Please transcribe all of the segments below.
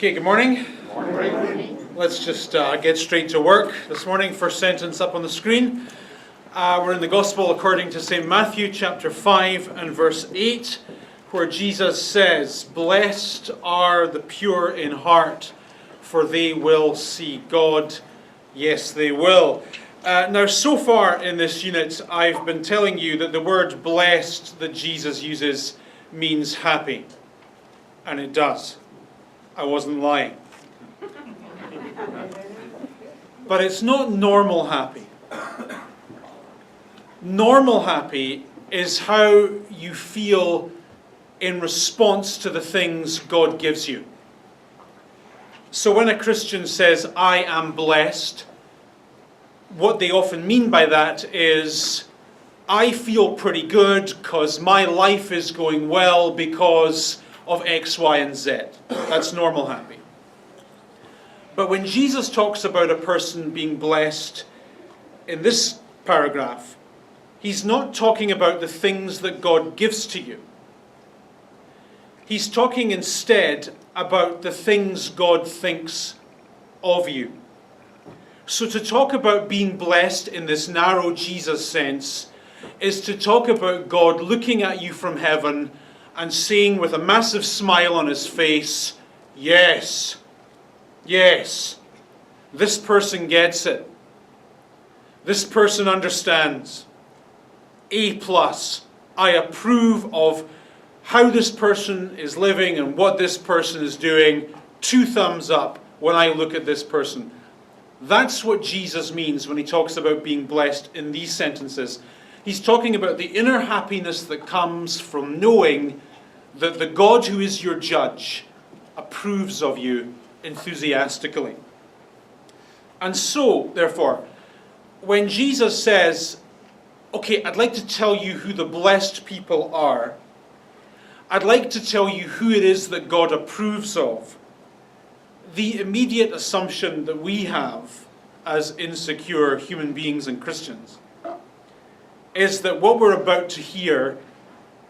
Okay, good morning. Morning. Let's just get straight to work. This morning, first sentence up on the screen. We're in the Gospel according to St. Matthew chapter 5 and verse 8, where Jesus says, "Blessed are the pure in heart, for they will see God." Yes, they will. Now, so far in this unit, I've been telling you that the word blessed that Jesus uses means happy. And it does. I wasn't lying. But it's not normal happy. Normal happy is how you feel in response to the things God gives you. So when a Christian says, "I am blessed," what they often mean by that is, I feel pretty good because my life is going well because of X, Y, and Z. That's normal happy. But when Jesus talks about a person being blessed in this paragraph, he's not talking about the things that God gives to you. He's talking instead about the things God thinks of you. So to talk about being blessed in this narrow Jesus sense is to talk about God looking at you from heaven and saying with a massive smile on his face, yes, yes, this person gets it. This person understands. A+. I approve of how this person is living and what this person is doing. 2 thumbs up when I look at this person. That's what Jesus means when he talks about being blessed in these sentences. He's talking about the inner happiness that comes from knowing that the God who is your judge approves of you enthusiastically. And so, therefore, when Jesus says, okay, I'd like to tell you who the blessed people are, I'd like to tell you who it is that God approves of, the immediate assumption that we have as insecure human beings and Christians is that what we're about to hear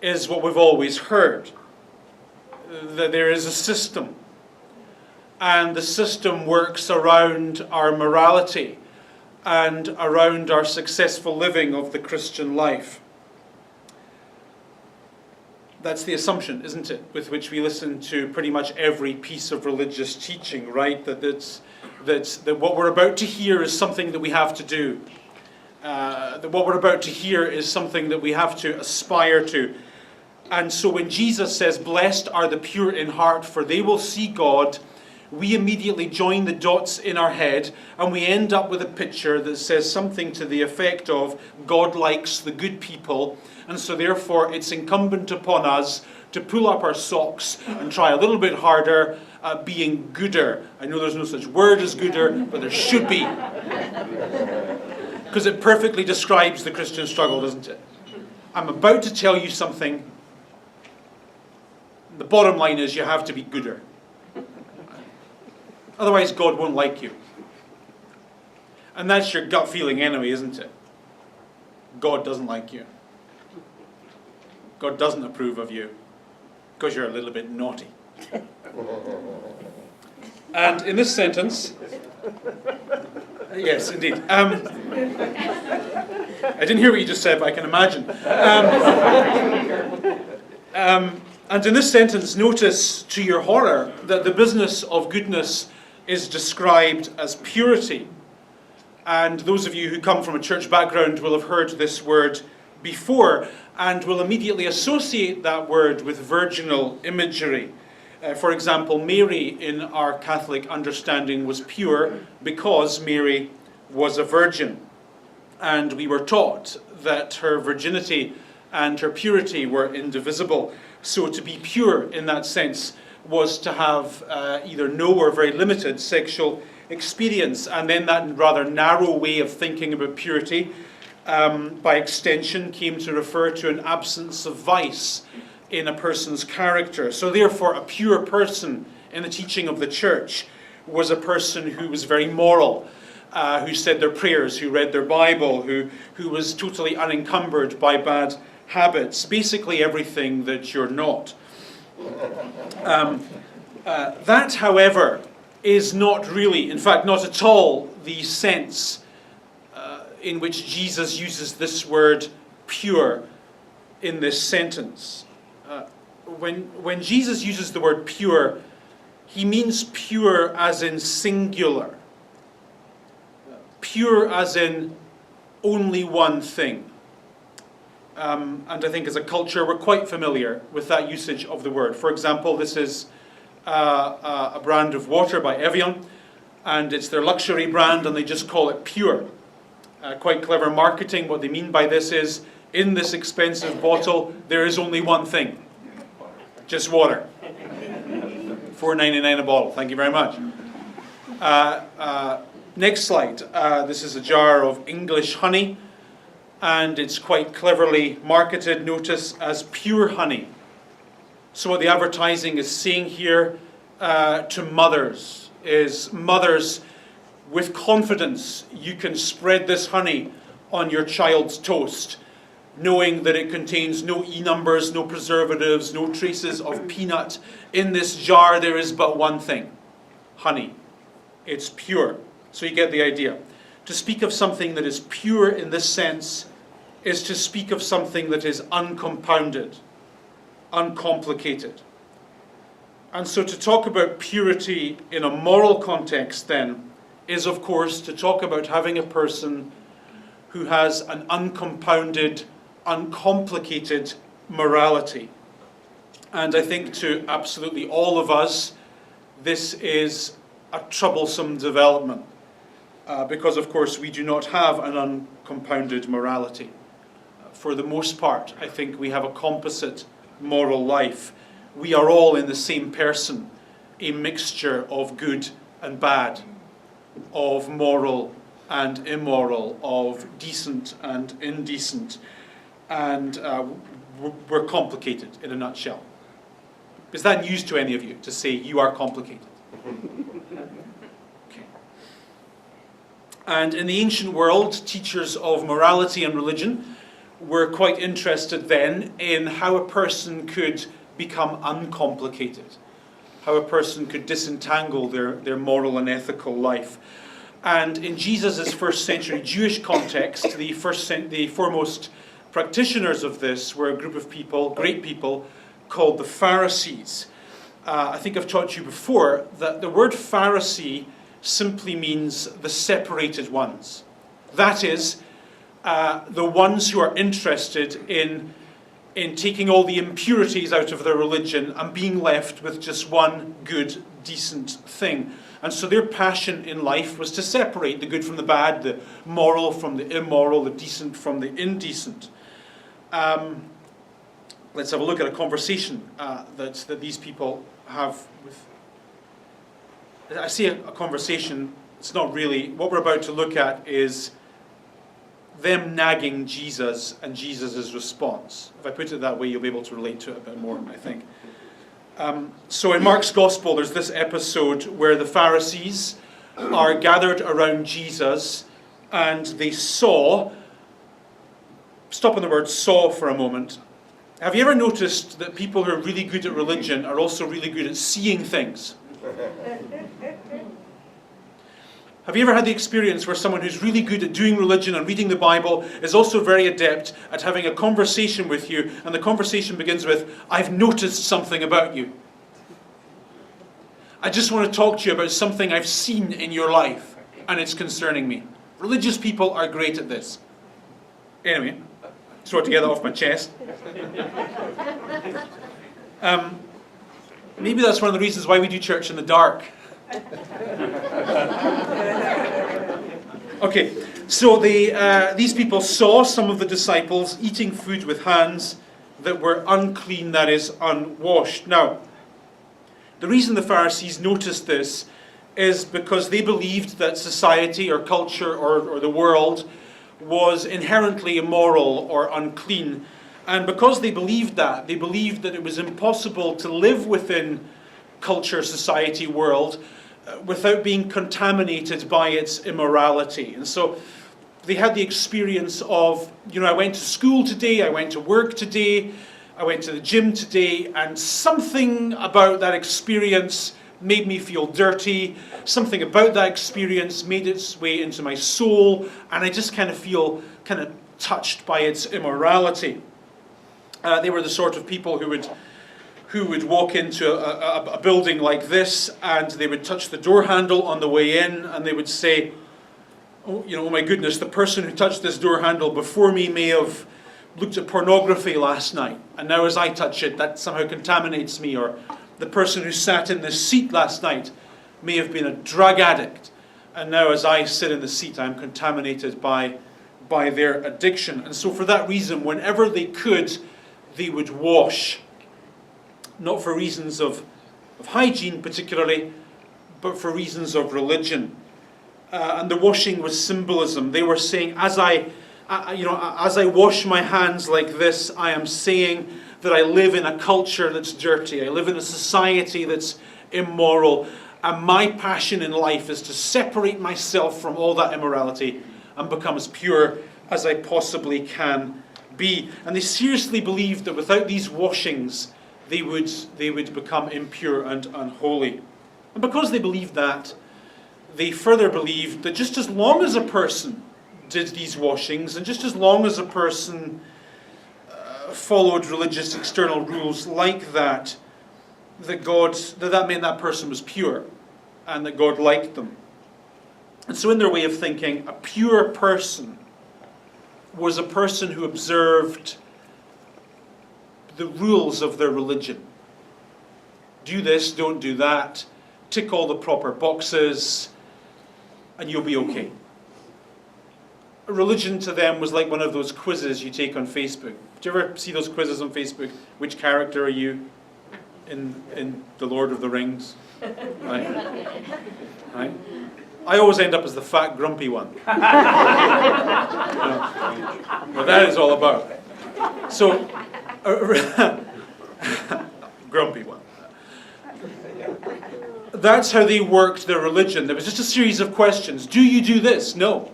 is what we've always heard. That there is a system. And the system works around our morality and around our successful living of the Christian life. That's the assumption, isn't it, with which we listen to pretty much every piece of religious teaching, right? That what we're about to hear is something that we have to do. That what we're about to hear is something that we have to aspire to. And so when Jesus says, "Blessed are the pure in heart, for they will see God," we immediately join the dots in our head and we end up with a picture that says something to the effect of, God likes the good people, and so therefore it's incumbent upon us to pull up our socks and try a little bit harder at being gooder. I know there's no such word as gooder, but there should be. Because it perfectly describes the Christian struggle, doesn't it? I'm about to tell you something. The bottom line is you have to be gooder. Otherwise God won't like you. And that's your gut feeling anyway, isn't it? God doesn't like you. God doesn't approve of you because you're a little bit naughty. And in this sentence, yes, indeed. I didn't hear what you just said, but I can imagine. And in this sentence, notice to your horror that the business of goodness is described as purity. And those of you who come from a church background will have heard this word before and will immediately associate that word with virginal imagery. For example, Mary in our Catholic understanding was pure because Mary was a virgin. And we were taught that her virginity and her purity were indivisible. So to be pure in that sense was to have either no or very limited sexual experience. And then that rather narrow way of thinking about purity, by extension, came to refer to an absence of vice in a person's character. So therefore, a pure person in the teaching of the church was a person who was very moral, who said their prayers, who read their Bible, who was totally unencumbered by bad habits, basically everything that you're not. That, however, is not really, in fact, not at all, the sense in which Jesus uses this word pure in this sentence. When Jesus uses the word pure, he means pure as in singular. Pure as in only one thing. And I think as a culture we're quite familiar with that usage of the word. For example, this is a brand of water by Evian, and it's their luxury brand and they just call it pure. Quite clever marketing. What they mean by this is, in this expensive bottle there is only one thing. Just water. $4.99 a bottle. Thank you very much. Next slide. This is a jar of English honey, and it's quite cleverly marketed, notice, as pure honey. So what the advertising is saying here to mothers is, mothers, with confidence you can spread this honey on your child's toast, knowing that it contains no E-numbers, no preservatives, no traces of peanut. In this jar there is but one thing: honey. It's pure. So you get the idea. To speak of something that is pure in this sense is to speak of something that is uncompounded, uncomplicated. And so to talk about purity in a moral context then is, of course, to talk about having a person who has an uncompounded, uncomplicated morality. And I think to absolutely all of us, this is a troublesome development, because of course we do not have an uncompounded morality. For the most part, I think we have a composite moral life. We are all in the same person, a mixture of good and bad, of moral and immoral, of decent and indecent, and we're complicated in a nutshell. Is that news to any of you, to say you are complicated? Okay. And in the ancient world, teachers of morality and religion were quite interested then in how a person could become uncomplicated, how a person could disentangle their moral and ethical life. And in Jesus' first century Jewish context, the foremost practitioners of this were a group of people, great people, called the Pharisees. I think I've taught you before that the word Pharisee simply means the separated ones. That is, the ones who are interested in taking all the impurities out of their religion and being left with just one good, decent thing. And so their passion in life was to separate the good from the bad, the moral from the immoral, the decent from the indecent. Let's have a look at a conversation that these people have with... I say a conversation, it's not really... What we're about to look at is them nagging Jesus and Jesus' response. If I put it that way, you'll be able to relate to it a bit more, I think. So in Mark's Gospel, there's this episode where the Pharisees are gathered around Jesus and they saw... Stop on the word saw for a moment. Have you ever noticed that people who are really good at religion are also really good at seeing things? Have you ever had the experience where someone who's really good at doing religion and reading the Bible is also very adept at having a conversation with you, and the conversation begins with, "I've noticed something about you. I just want to talk to you about something I've seen in your life, and it's concerning me." Religious people are great at this. Anyway, throw it together off my chest. Maybe that's one of the reasons why we do church in the dark. Okay, so these people saw some of the disciples eating food with hands that were unclean, that is, unwashed. Now, the reason the Pharisees noticed this is because they believed that society or culture or the world was inherently immoral or unclean. And because they believed that it was impossible to live within culture, society, world without being contaminated by its immorality. And so they had the experience of, I went to school today, I went to work today, I went to the gym today, and something about that experience made me feel dirty. Something about that experience made its way into my soul, and I just kind of feel kind of touched by its immorality. They were the sort of people who would walk into a building like this, and they would touch the door handle on the way in, and they would say, oh my goodness, the person who touched this door handle before me may have looked at pornography last night, and now as I touch it, that somehow contaminates me. Or the person who sat in this seat last night may have been a drug addict, and now as I sit in the seat, I'm contaminated by their addiction. And so for that reason, whenever they could, they would wash. Not for reasons of hygiene particularly, but for reasons of religion. And the washing was symbolism. They were saying, as I wash my hands like this, I am saying that I live in a culture that's dirty. I live in a society that's immoral. And my passion in life is to separate myself from all that immorality and become as pure as I possibly can be. And they seriously believed that without these washings, they would become impure and unholy. And because they believed that, they further believed that just as long as a person did these washings, and just as long as a person followed religious external rules like that, that meant that person was pure, and that God liked them. And so in their way of thinking, a pure person was a person who observed the rules of their religion. Do this, don't do that, tick all the proper boxes, and you'll be okay. Religion to them was like one of those quizzes you take on Facebook. Do you ever see those quizzes on Facebook? Which character are you in The Lord of the Rings? Right? Right? I always end up as the fat, grumpy one. What that is all about. So, grumpy one. That's how they worked their religion. There was just a series of questions. Do you do this? No.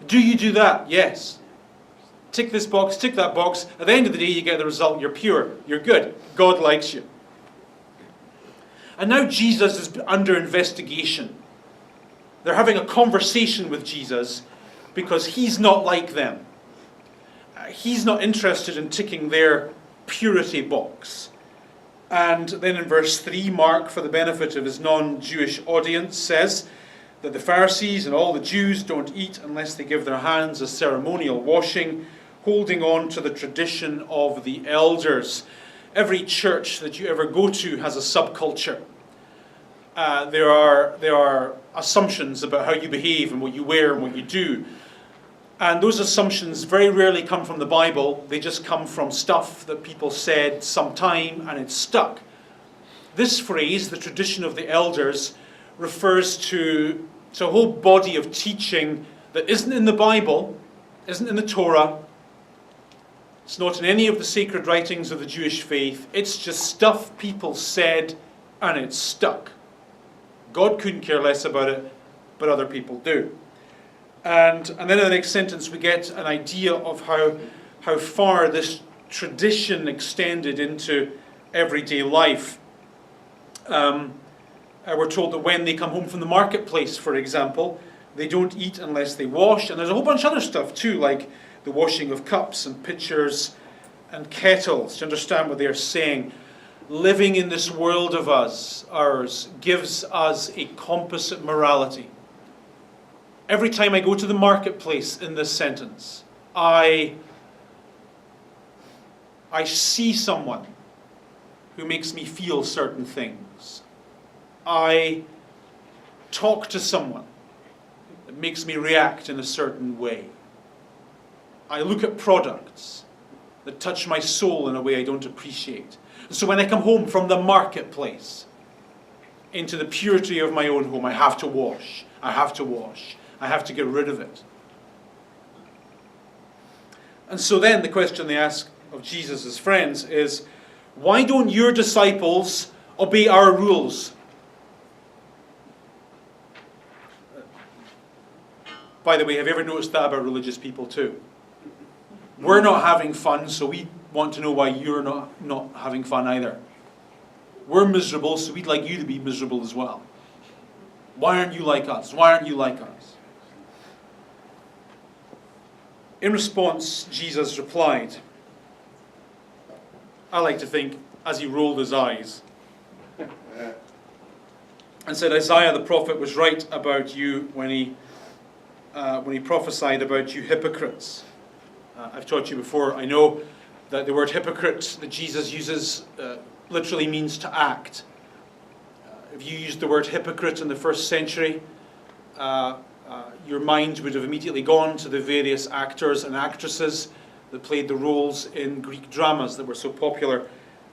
Do you do that? Yes. Tick this box, tick that box. At the end of the day, you get the result. You're pure. You're good. God likes you. And now Jesus is under investigation. They're having a conversation with Jesus because he's not like them. He's not interested in ticking their purity box. And then in verse 3, Mark, for the benefit of his non-Jewish audience, says that the Pharisees and all the Jews don't eat unless they give their hands a ceremonial washing, holding on to the tradition of the elders. Every church that you ever go to has a subculture. There are assumptions about how you behave and what you wear and what you do. And those assumptions very rarely come from the Bible. They just come from stuff that people said sometime and it's stuck. This phrase, the tradition of the elders, refers to a whole body of teaching that isn't in the Bible, isn't in the Torah. It's not in any of the sacred writings of the Jewish faith. It's just stuff people said and it's stuck. God couldn't care less about it, but other people do. And then in the next sentence we get an idea of how far this tradition extended into everyday life. We're told that when they come home from the marketplace, for example, they don't eat unless they wash. And there's a whole bunch of other stuff too, like the washing of cups and pitchers and kettles. To understand what they're saying, living in this world of ours, gives us a composite morality. Every time I go to the marketplace in this sentence, I see someone who makes me feel certain things. I talk to someone that makes me react in a certain way. I look at products that touch my soul in a way I don't appreciate. So when I come home from the marketplace into the purity of my own home, I have to wash. I have to wash. I have to get rid of it. And so then the question they ask of Jesus' friends is, why don't your disciples obey our rules? By the way, have you ever noticed that about religious people too? We're not having fun, so we want to know why you're not having fun either. We're miserable, so we'd like you to be miserable as well. Why aren't you like us? Why aren't you like us? In response, Jesus replied, I like to think, as he rolled his eyes, and said, Isaiah the prophet was right about you when he prophesied about you hypocrites. I've taught you before, I know that the word hypocrite that Jesus uses literally means to act. If you used the word hypocrite in the first century, your mind would have immediately gone to the various actors and actresses that played the roles in Greek dramas that were so popular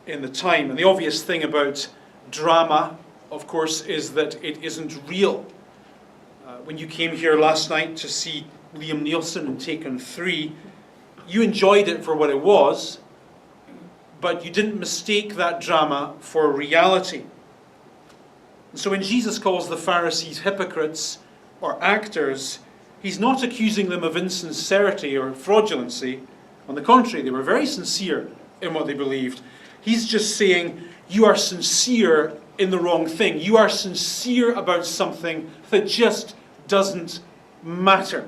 in the time. And the obvious thing about drama, of course, is that it isn't real. When you came here last night to see Liam Neeson in Taken 3, you enjoyed it for what it was, but you didn't mistake that drama for reality. And so when Jesus calls the Pharisees hypocrites or actors, he's not accusing them of insincerity or fraudulency. On the contrary, they were very sincere in what they believed. He's just saying, you are sincere in the wrong thing. You are sincere about something that just doesn't matter.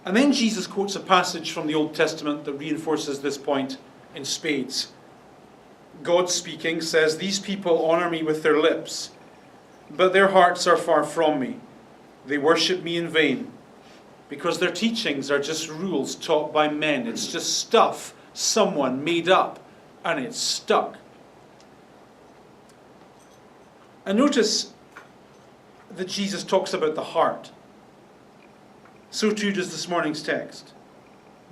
And then Jesus quotes a passage from the Old Testament that reinforces this point in spades. God speaking says, these people honor me with their lips, but their hearts are far from me. They worship me in vain, because their teachings are just rules taught by men. It's just stuff someone made up, and it's stuck. And notice that Jesus talks about the heart. So too does this morning's text.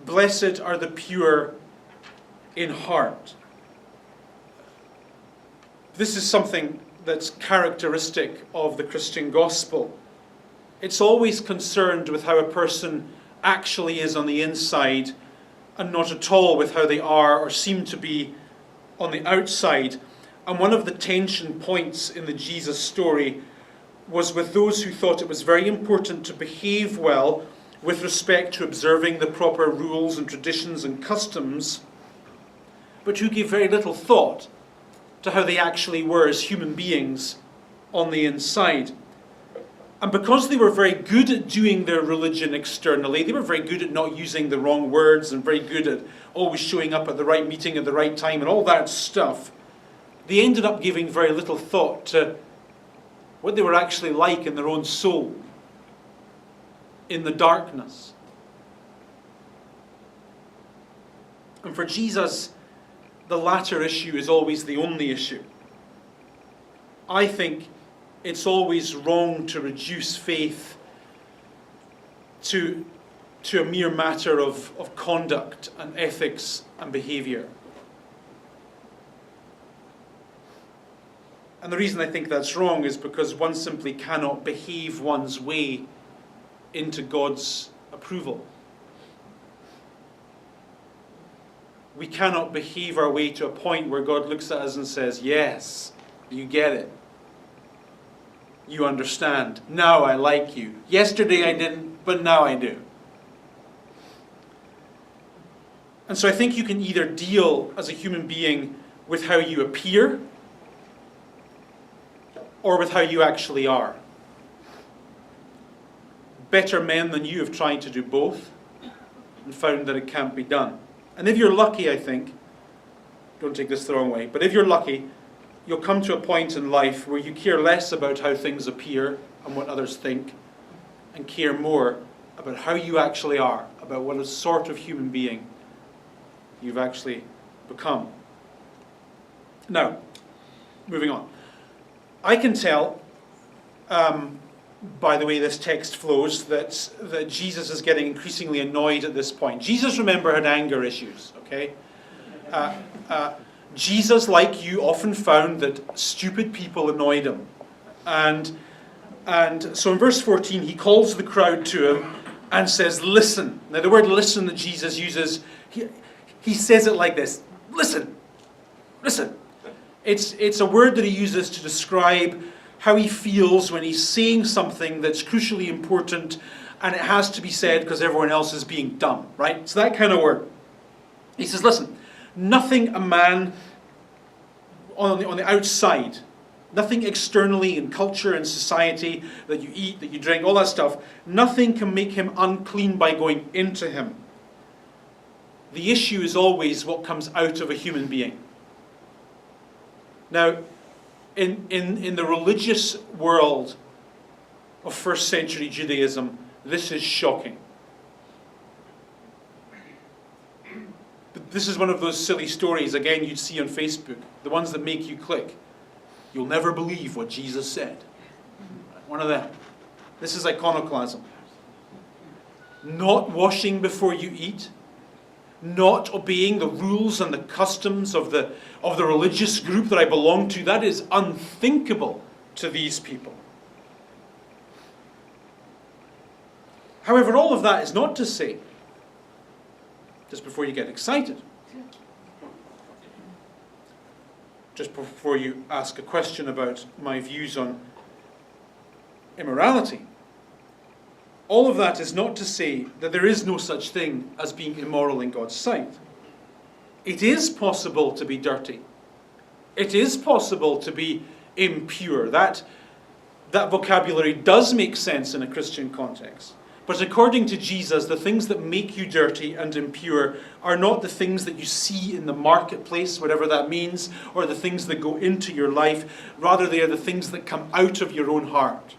Blessed are the pure in heart. This is something that's characteristic of the Christian gospel. It's always concerned with how a person actually is on the inside and not at all with how they are or seem to be on the outside. And one of the tension points in the Jesus story was with those who thought it was very important to behave well with respect to observing the proper rules and traditions and customs, but who gave very little thought to how they actually were as human beings on the inside. And because they were very good at doing their religion externally, they were very good at not using the wrong words and very good at always showing up at the right meeting at the right time and all that stuff, they ended up giving very little thought to what they were actually like in their own soul, in the darkness. And for Jesus, the latter issue is always the only issue. I think it's always wrong to reduce faith to a mere matter of conduct and ethics and behavior. And the reason I think that's wrong is because one simply cannot behave one's way into God's approval. We cannot behave our way to a point where God looks at us and says, yes, you get it. You understand. Now I like you. Yesterday I didn't, but now I do. And so I think you can either deal as a human being with how you appear or with how you actually are. Better men than you have tried to do both and found that it can't be done. And if you're lucky, I think, don't take this the wrong way, but if you're lucky, you'll come to a point in life where you care less about how things appear and what others think, and care more about how you actually are, about what sort of human being you've actually become. Now, moving on. I can tell, by the way this text flows, that Jesus is getting increasingly annoyed at this point. Jesus, remember, had anger issues, okay? Jesus, like you, often found that stupid people annoyed him. And so in verse 14, he calls the crowd to him and says, listen. Now the word listen that Jesus uses, he says it like this. Listen. Listen. It's a word that he uses to describe how he feels when he's saying something that's crucially important and it has to be said because everyone else is being dumb, right? It's that kind of word. He says, listen, nothing a man on the outside, nothing externally in culture and society that you eat, that you drink, all that stuff, nothing can make him unclean by going into him. The issue is always what comes out of a human being. Now, in the religious world of first century Judaism, this is shocking. But this is one of those silly stories, again, you'd see on Facebook, the ones that make you click. You'll never believe what Jesus said. One of them. This is iconoclasm. Not washing before you eat, not obeying the rules and the customs of the religious group that I belong to, that is unthinkable to these people. However, all of that is not to say, just before you get excited, just before you ask a question about my views on immorality, all of that is not to say that there is no such thing as being immoral in God's sight. It is possible to be dirty. It is possible to be impure. That vocabulary does make sense in a Christian context. But according to Jesus, the things that make you dirty and impure are not the things that you see in the marketplace, whatever that means, or the things that go into your life. Rather, they are the things that come out of your own heart.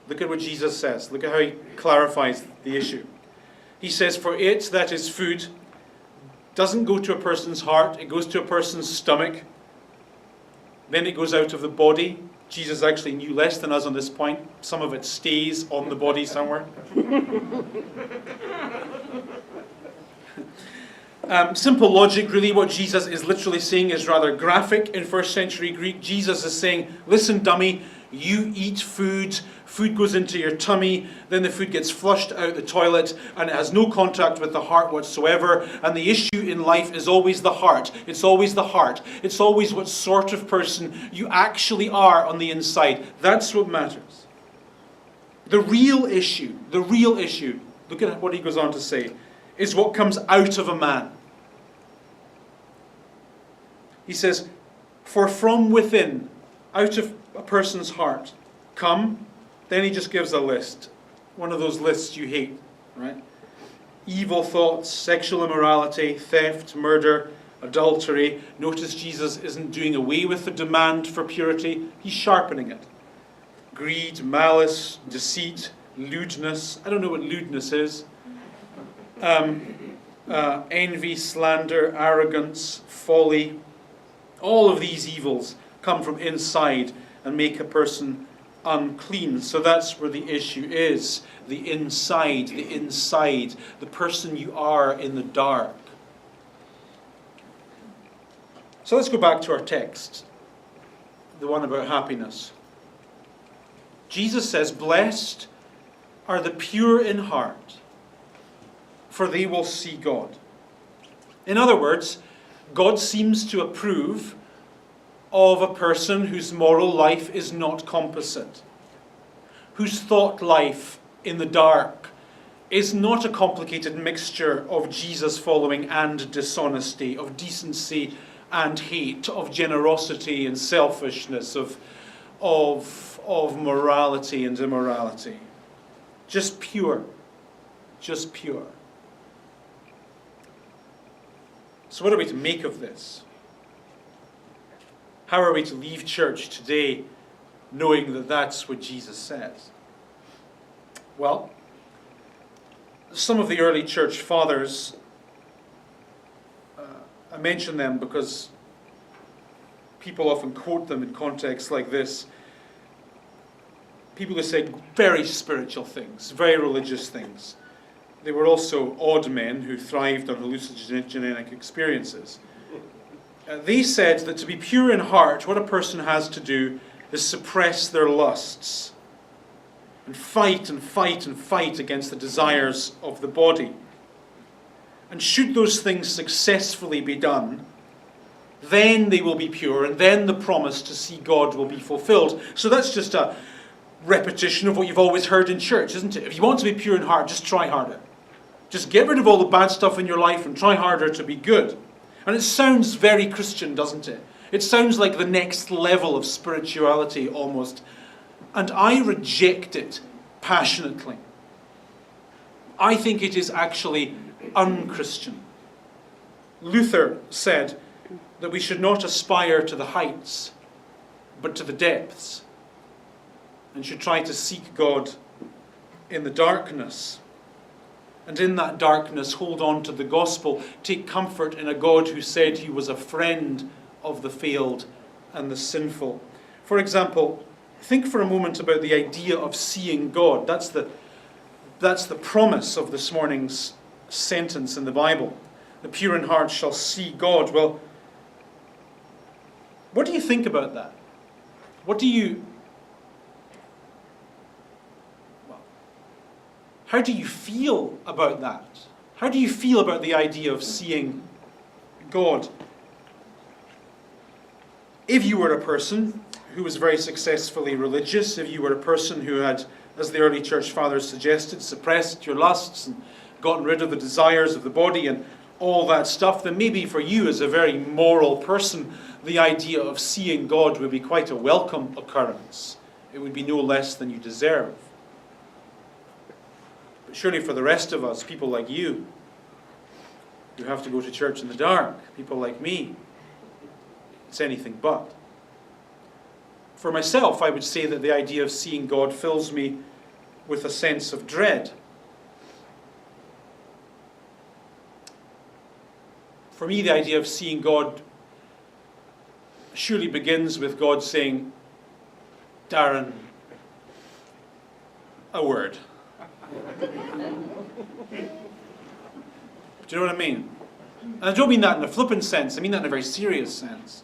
Look at what Jesus says. Look at how he clarifies the issue. He says, for it, that is food, doesn't go to a person's heart, it goes to a person's stomach. Then it goes out of the body. Jesus actually knew less than us on this point. Some of it stays on the body somewhere. Simple logic, really. What Jesus is literally saying is rather graphic in first century Greek. Jesus is saying, listen, dummy, you eat food, food goes into your tummy, then the food gets flushed out the toilet, and it has no contact with the heart whatsoever. And the issue in life is always the heart. It's always the heart. It's always what sort of person you actually are on the inside. That's what matters. The real issue, look at what he goes on to say, is what comes out of a man. He says, for from within, out of a person's heart, come, then he just gives a list. One of those lists you hate, right? Evil thoughts, sexual immorality, theft, murder, adultery. Notice Jesus isn't doing away with the demand for purity. He's sharpening it. Greed, malice, deceit, lewdness. I don't know what lewdness is. Envy, slander, arrogance, folly. All of these evils come from inside and make a person unclean. So that's where the issue is. The inside, the person you are in the dark. So let's go back to our text, the one about happiness. Jesus says, blessed are the pure in heart, for they will see God. In other words, God seems to approve of a person whose moral life is not composite, whose thought life in the dark is not a complicated mixture of Jesus following and dishonesty, of decency and hate, of generosity and selfishness, of morality and immorality. Just pure. Just pure. So what are we to make of this? How are we to leave church today knowing that that's what Jesus says? Well, some of the early church fathers, I mention them because people often quote them in contexts like this. People who said very spiritual things, very religious things. They were also odd men who thrived on hallucinogenic experiences. They said that to be pure in heart, what a person has to do is suppress their lusts and fight and fight and fight against the desires of the body. And should those things successfully be done, then they will be pure, and then the promise to see God will be fulfilled. So that's just a repetition of what you've always heard in church, isn't it? If you want to be pure in heart, just try harder. Just get rid of all the bad stuff in your life and try harder to be good. And it sounds very Christian, doesn't it? It sounds like the next level of spirituality almost. And I reject it passionately. I think it is actually unchristian. Luther said that we should not aspire to the heights, but to the depths, and should try to seek God in the darkness. And in that darkness, hold on to the gospel. Take comfort in a God who said he was a friend of the failed and the sinful. For example, think for a moment about the idea of seeing God. That's the promise of this morning's sentence in the Bible. The pure in heart shall see God. Well, what do you think about that? How do you feel about that? How do you feel about the idea of seeing God? If you were a person who was very successfully religious, if you were a person who had, as the early church fathers suggested, suppressed your lusts and gotten rid of the desires of the body and all that stuff, then maybe for you as a very moral person, the idea of seeing God would be quite a welcome occurrence. It would be no less than you deserve. But surely for the rest of us, people like you, who have to go to church in the dark, people like me, it's anything but. For myself, I would say that the idea of seeing God fills me with a sense of dread. For me, the idea of seeing God surely begins with God saying, Darren, a word. Do you know what I mean? And I don't mean that in a flippant sense, I mean that in a very serious sense.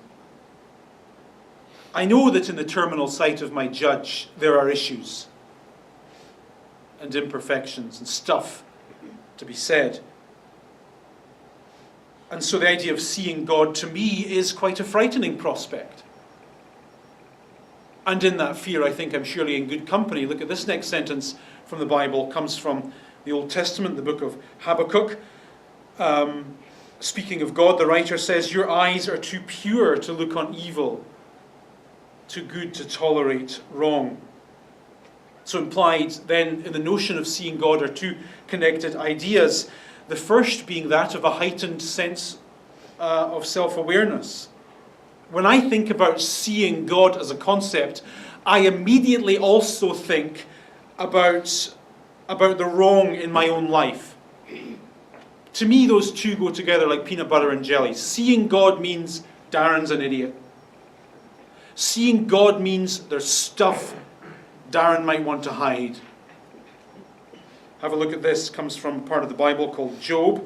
I know that in the terminal sight of my judge there are issues and imperfections and stuff to be said. And so the idea of seeing God to me is quite a frightening prospect. And in that fear, I think I'm surely in good company. Look at this next sentence from the Bible. It comes from the Old Testament, the book of Habakkuk. Speaking of God, the writer says, your eyes are too pure to look on evil, too good to tolerate wrong. So implied then in the notion of seeing God are two connected ideas. The first being that of a heightened sense of self-awareness. When I think about seeing God as a concept, I immediately also think about the wrong in my own life. To me, those two go together like peanut butter and jelly. Seeing God means Darren's an idiot. Seeing God means there's stuff Darren might want to hide. Have a look at this. It comes from part of the Bible called Job.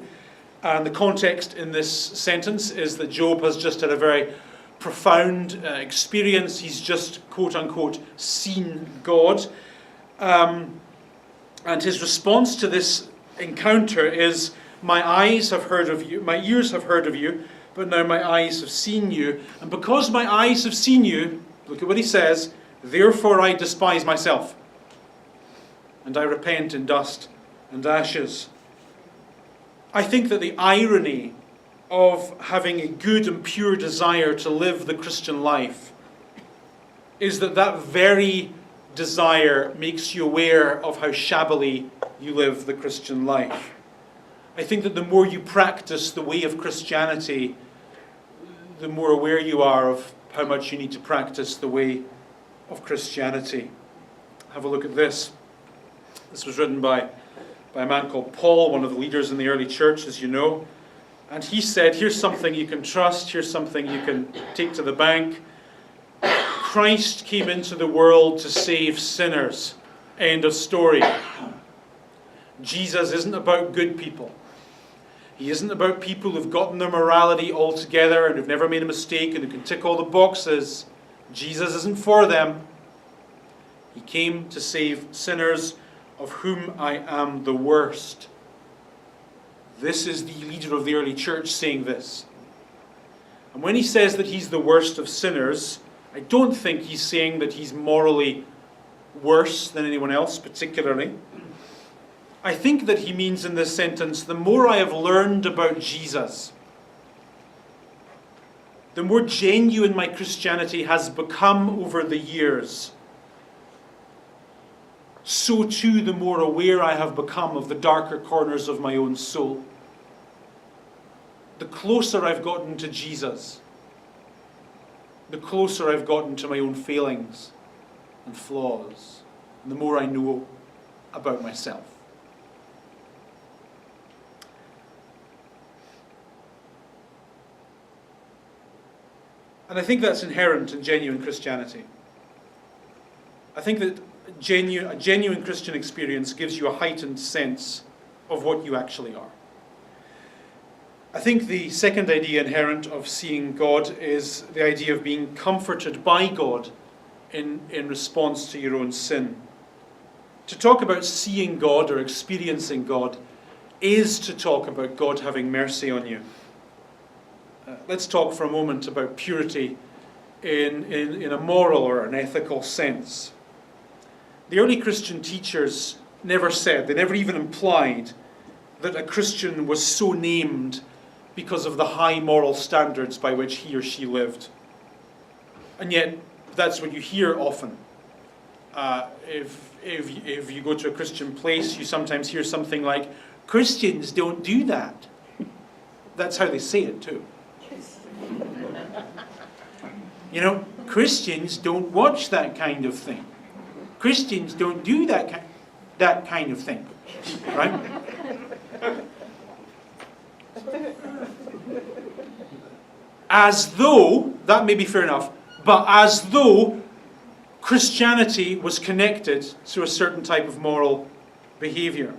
And the context in this sentence is that Job has just had a very profound experience. He's just, quote unquote, seen God. And his response to this encounter is, my eyes have heard of you, my ears have heard of you, but now my eyes have seen you. And because my eyes have seen you, look at what he says, therefore I despise myself. And I repent in dust and ashes. I think that the irony of having a good and pure desire to live the Christian life is that that very desire makes you aware of how shabbily you live the Christian life. I think that the more you practice the way of Christianity, the more aware you are of how much you need to practice the way of Christianity. Have a look at this. This was written by a man called Paul, one of the leaders in the early church, as you know. And he said, here's something you can trust, here's something you can take to the bank. Christ came into the world to save sinners. End of story. Jesus isn't about good people. He isn't about people who've gotten their morality all together and who've never made a mistake and who can tick all the boxes. Jesus isn't for them. He came to save sinners, of whom I am the worst. This is the leader of the early church saying this. And when he says that he's the worst of sinners, I don't think he's saying that he's morally worse than anyone else particularly. I think that he means in this sentence, the more I have learned about Jesus, the more genuine my Christianity has become over the years, so too the more aware I have become of the darker corners of my own soul. The closer I've gotten to Jesus, the closer I've gotten to my own failings and flaws, and the more I know about myself. And I think that's inherent in genuine Christianity. I think that a genuine Christian experience gives you a heightened sense of what you actually are. I think the second idea inherent of seeing God is the idea of being comforted by God in response to your own sin. To talk about seeing God or experiencing God is to talk about God having mercy on you. Let's talk for a moment about purity in a moral or an ethical sense. The early Christian teachers never said, they never even implied, that a Christian was so named because of the high moral standards by which he or she lived. And yet, that's what you hear often. If you go to a Christian place, you sometimes hear something like, Christians don't do that. That's how they say it too. You know, Christians don't watch that kind of thing. Christians don't do that kind of thing. Right? As though, that may be fair enough, but as though Christianity was connected to a certain type of moral behavior.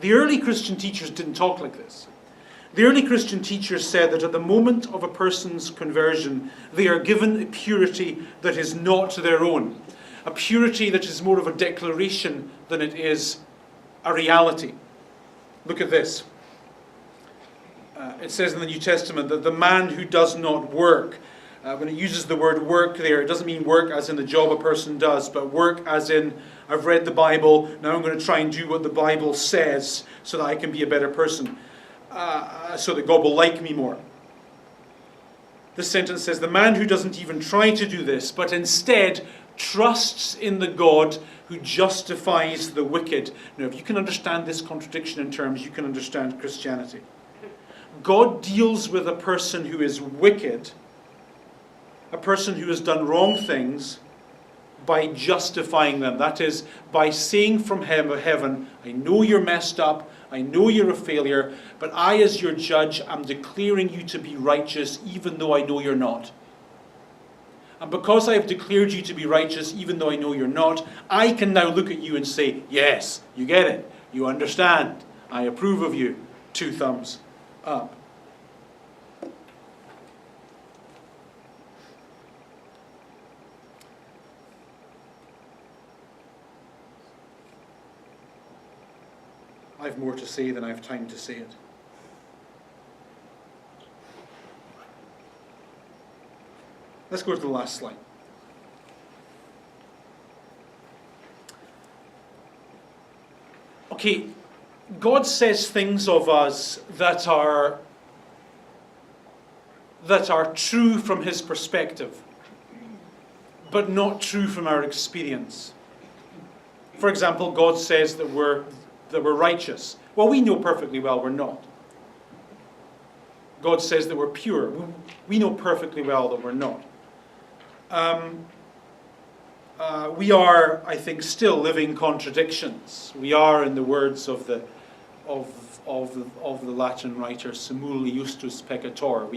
The early Christian teachers didn't talk like this. The early Christian teachers said that at the moment of a person's conversion, they are given a purity that is not their own. A purity that is more of a declaration than it is a reality. Look at this. It says in the New Testament that the man who does not work, when it uses the word work there, it doesn't mean work as in the job a person does, but work as in, I've read the Bible, now I'm going to try and do what the Bible says so that I can be a better person. So that God will like me more. This sentence says, the man who doesn't even try to do this, but instead trusts in the God who justifies the wicked. Now, if you can understand this contradiction in terms, you can understand Christianity. God deals with a person who is wicked, a person who has done wrong things, by justifying them. That is, by saying from heaven, I know you're messed up, I know you're a failure, but I, as your judge, am declaring you to be righteous even though I know you're not. And because I have declared you to be righteous even though I know you're not, I can now look at you and say, yes, you get it, you understand, I approve of you. 2 thumbs up. I've more to say than I have time to say it. Let's go to the last slide. Okay, God says things of us that are true from his perspective, but not true from our experience. For example, God says that we're righteous. Well, we know perfectly well we're not. God says that we're pure. We know perfectly well that we're not. We are, I think, still living contradictions. We are, in the words of the Latin writer, simul justus peccator.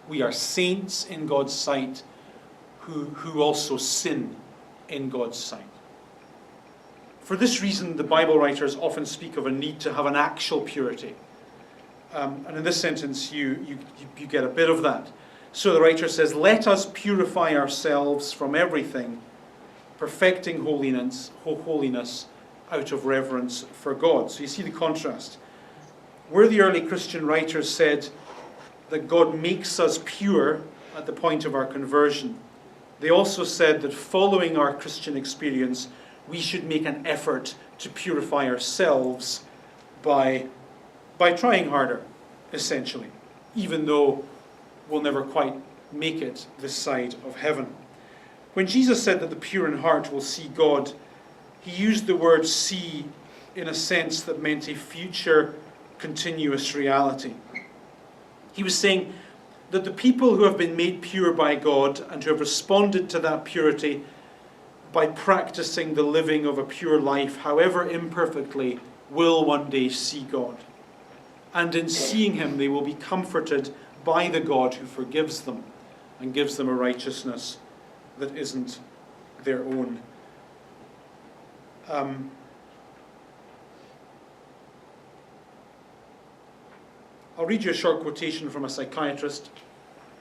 We are saints in God's sight who also sin in God's sight. For this reason, the Bible writers often speak of a need to have an actual purity. And in this sentence, you get a bit of that. So the writer says, let us purify ourselves from everything, perfecting holiness out of reverence for God. So you see the contrast. Where the early Christian writers said that God makes us pure at the point of our conversion, they also said that following our Christian experience, we should make an effort to purify ourselves by trying harder, essentially, even though we'll never quite make it this side of heaven. When Jesus said that the pure in heart will see God, he used the word see in a sense that meant a future continuous reality. He was saying that the people who have been made pure by God and who have responded to that purity by practicing the living of a pure life, however imperfectly, will one day see God. And in seeing him, they will be comforted by the God who forgives them and gives them a righteousness that isn't their own. I'll read you a short quotation from a psychiatrist,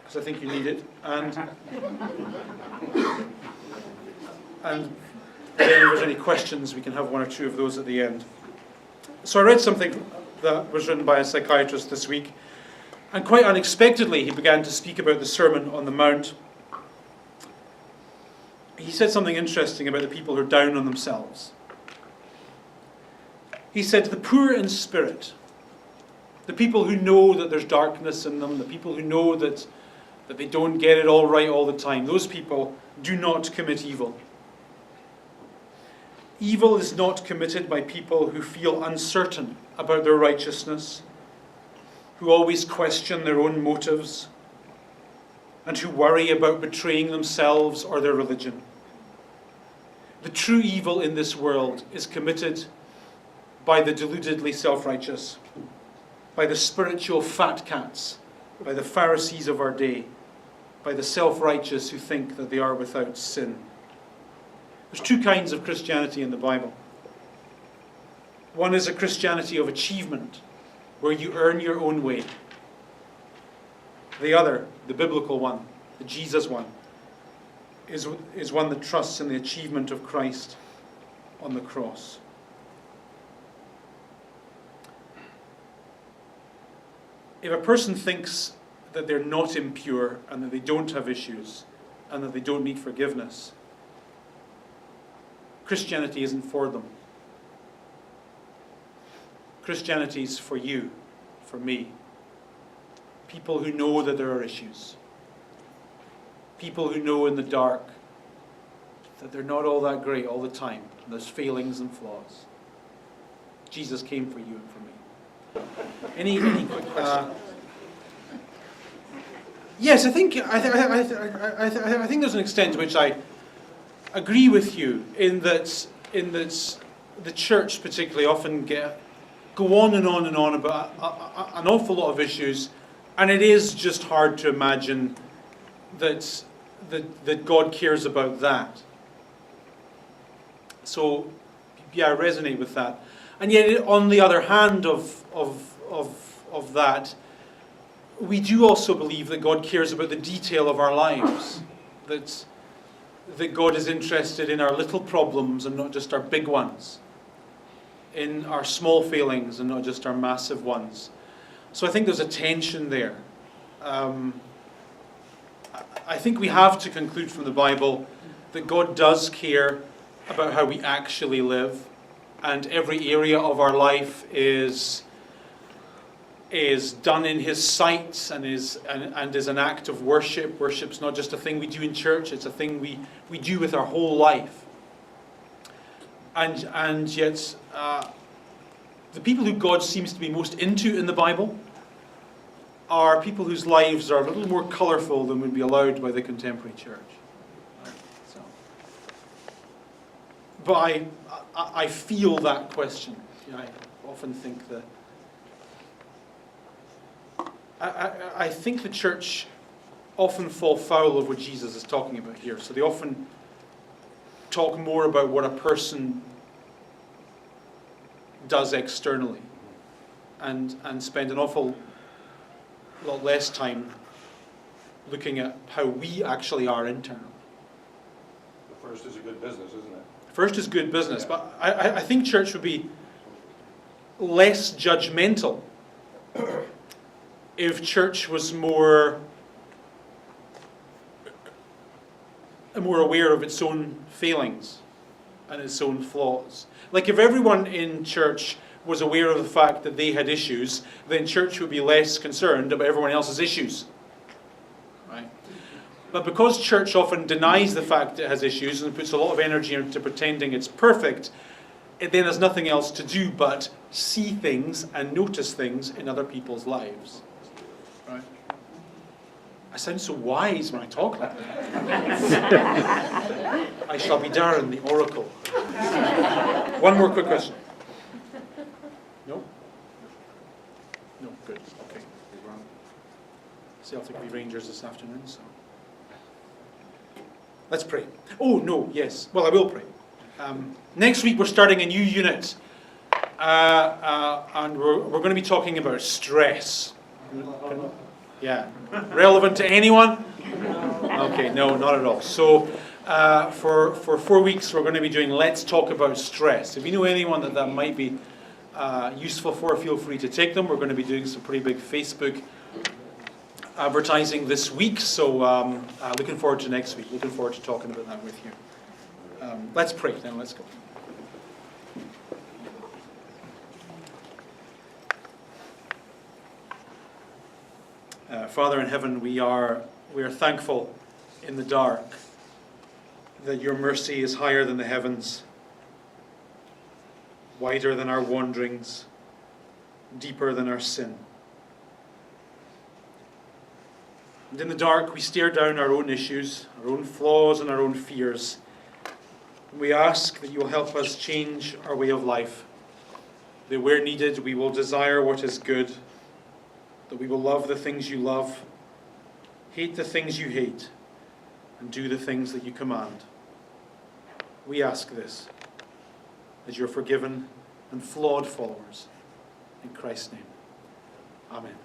because I think you need it. And then if there's any questions, we can have one or two of those at the end. So I read something that was written by a psychiatrist this week, and quite unexpectedly he began to speak about the Sermon on the Mount. He said something interesting about the people who are down on themselves. He said, the poor in spirit, the people who know that there's darkness in them, the people who know that they don't get it all right all the time, those people do not commit evil. Evil is not committed by people who feel uncertain about their righteousness, who always question their own motives, and who worry about betraying themselves or their religion. The true evil in this world is committed by the deludedly self-righteous, by the spiritual fat cats, by the Pharisees of our day, by the self-righteous who think that they are without sin. There's two kinds of Christianity in the Bible. One is a Christianity of achievement, where you earn your own way. The other, the biblical one, the Jesus one, is one that trusts in the achievement of Christ on the cross. If a person thinks that they're not impure and that they don't have issues and that they don't need forgiveness, Christianity isn't for them. Christianity is for you, for me. People who know that there are issues. People who know in the dark that they're not all that great all the time. There's failings and flaws. Jesus came for you and for me. Any quick questions? Yes, I think there's an extent to which I agree with you in that the church particularly often go on and on and on about an awful lot of issues, and it is just hard to imagine that God cares about that. So, yeah, I resonate with that. And yet, on the other hand of that, we do also believe that God cares about the detail of our lives. That God is interested in our little problems and not just our big ones. In our small failings and not just our massive ones. So I think there's a tension there. I think we have to conclude from the Bible that God does care about how we actually live, and every area of our life is done in His sight and is an act of worship. Worship's not just a thing we do in church, it's a thing we do with our whole life. And yet, the people who God seems to be most into in the Bible are people whose lives are a little more colourful than would be allowed by the contemporary church. So, but I feel that question. I often think that I think the church often fall foul of what Jesus is talking about here. So they often talk more about what a person does externally and spend an awful lot less time looking at how we actually are internally. The first is a good business, isn't it? First is good business, but I think church would be less judgmental if church was more aware of its own failings and its own flaws. Like if everyone in church was aware of the fact that they had issues, then church would be less concerned about everyone else's issues. Right? But because church often denies the fact it has issues and puts a lot of energy into pretending it's perfect, it then has nothing else to do but see things and notice things in other people's lives. Right? I sound so wise when I talk like that. I shall be Darren, the oracle. One more quick question. No? No, good. Okay. Celtic v Rangers this afternoon, so. Let's pray. Oh, no, yes. Well, I will pray. Next week we're starting a new unit. And we're going to be talking about stress. Yeah. Relevant to anyone? Okay, no, not at all. So, for 4 weeks we're going to be doing Let's Talk About Stress. If you know anyone that might be useful for, feel free to take them. We're going to be doing some pretty big Facebook advertising this week, so looking forward to next week. Looking forward to talking about that with you. Let's pray, then let's go. Father in heaven, we are thankful in the dark that your mercy is higher than the heavens, wider than our wanderings, deeper than our sin. And in the dark we stare down our own issues, our own flaws and our own fears. And we ask that you will help us change our way of life, that where needed we will desire what is good, that we will love the things you love, hate the things you hate, and do the things that you command. We ask this as your forgiven and flawed followers. In Christ's name. Amen.